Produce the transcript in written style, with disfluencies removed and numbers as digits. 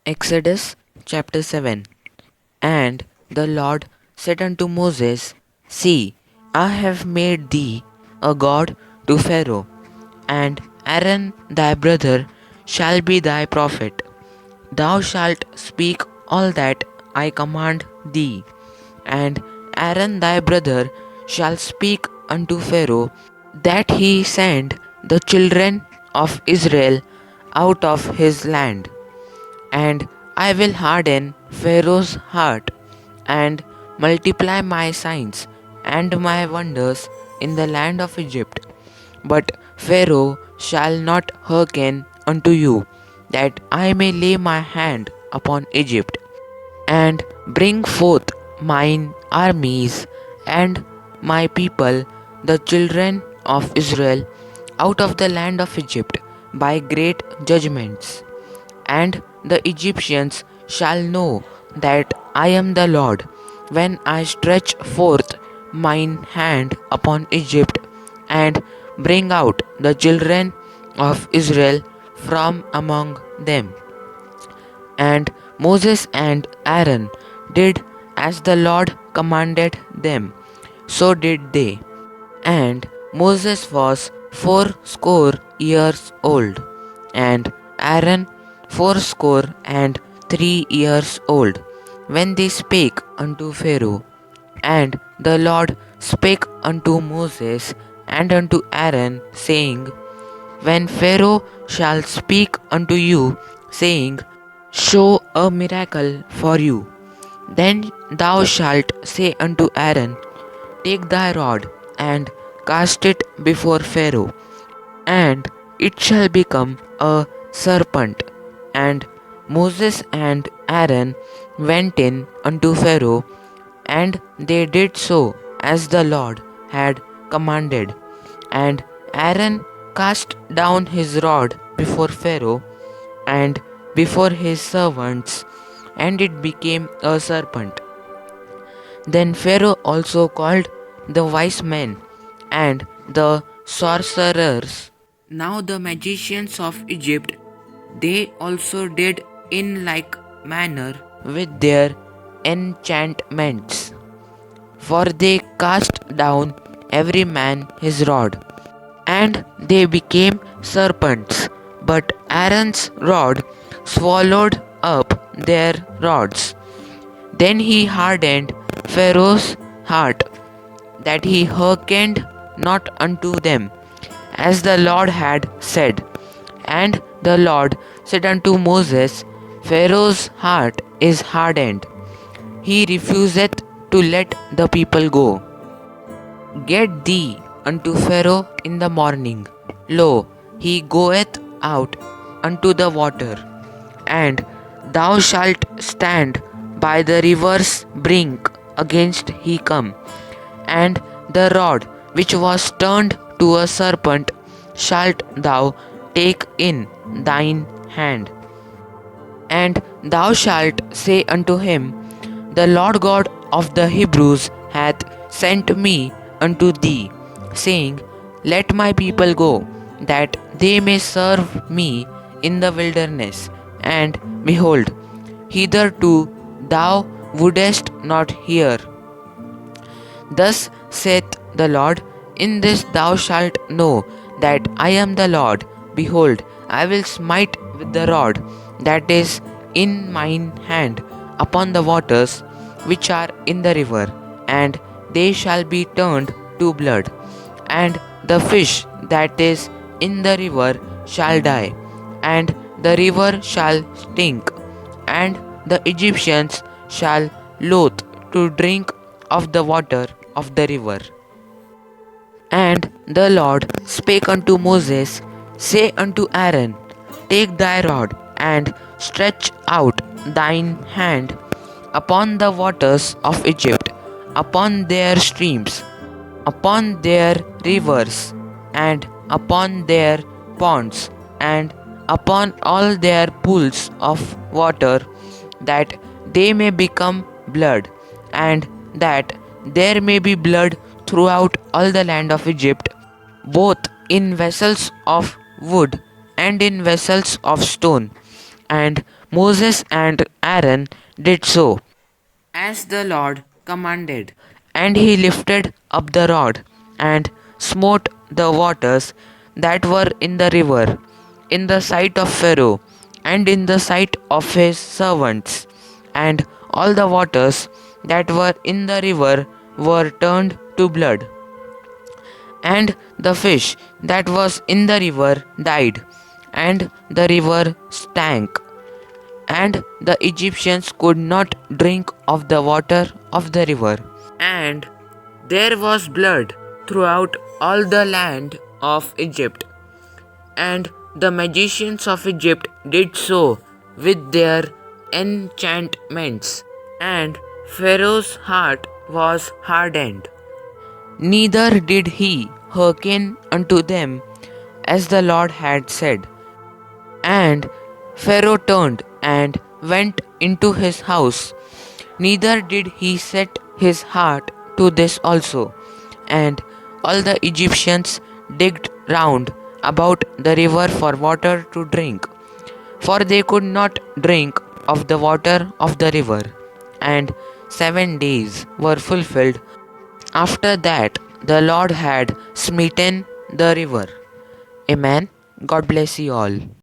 Exodus chapter 7. And the Lord said unto Moses, See, I have made thee a god to Pharaoh, and Aaron thy brother shall be thy prophet. Thou shalt speak all that I command thee, and Aaron thy brother shall speak unto Pharaoh, that he send the children of Israel out of his land. And I will harden Pharaoh's heart, and multiply my signs and my wonders in the land of Egypt. But Pharaoh shall not hearken unto you, that I may lay my hand upon Egypt, and bring forth mine armies and my people, the children of Israel, out of the land of Egypt by great judgments. And the Egyptians shall know that I am the Lord, when I stretch forth mine hand upon Egypt, and bring out the children of Israel from among them. And Moses and Aaron did as the Lord commanded them, so did they. And Moses was 80 years old, and Aaron 83 years old, when they spake unto Pharaoh. And the Lord spake unto Moses and unto Aaron, saying, When Pharaoh shall speak unto you, saying, Show a miracle for you, then thou shalt say unto Aaron, Take thy rod, and cast it before Pharaoh, and it shall become a serpent. And Moses and Aaron went in unto Pharaoh, and they did so as the Lord had commanded. And Aaron cast down his rod before Pharaoh and before his servants, and it became a serpent. Then Pharaoh also called the wise men and the sorcerers. Now the magicians of Egypt, they also did in like manner with their enchantments. For they cast down every man his rod, and they became serpents. But Aaron's rod swallowed up their rods. Then he hardened Pharaoh's heart, that he hearkened not unto them, as the Lord had said. And the Lord said unto Moses, Pharaoh's heart is hardened, he refuseth to let the people go. Get thee unto Pharaoh in the morning. Lo, he goeth out unto the water, and thou shalt stand by the river's brink against he come, and the rod which was turned to a serpent shalt thou take in thine hand. And thou shalt say unto him, The Lord God of the Hebrews hath sent me unto thee, saying, Let my people go, that they may serve me in the wilderness. And behold, hitherto thou wouldest not hear. Thus saith the Lord, In this thou shalt know that I am the Lord. Behold, I will smite with the rod that is in mine hand upon the waters which are in the river, and they shall be turned to blood, and the fish that is in the river shall die, and the river shall stink, and the Egyptians shall loathe to drink of the water of the river. And the Lord spake unto Moses, Say unto Aaron, Take thy rod, and stretch out thine hand upon the waters of Egypt, upon their streams, upon their rivers, and upon their ponds, and upon all their pools of water, that they may become blood, and that there may be blood throughout all the land of Egypt, both in vessels of wood and in vessels of stone. And Moses and Aaron did so, as the Lord commanded. And he lifted up the rod, and smote the waters that were in the river, in the sight of Pharaoh, and in the sight of his servants. And all the waters that were in the river were turned to blood. And the fish that was in the river died, and the river stank, and the Egyptians could not drink of the water of the river. And there was blood throughout all the land of Egypt, and the magicians of Egypt did so with their enchantments, and Pharaoh's heart was hardened. Neither did he hearken unto them, as the Lord had said. And Pharaoh turned and went into his house. Neither did he set his heart to this also. And all the Egyptians digged round about the river for water to drink, for they could not drink of the water of the river. And 7 days were fulfilled after that the Lord had smitten the river. Amen. God bless you all.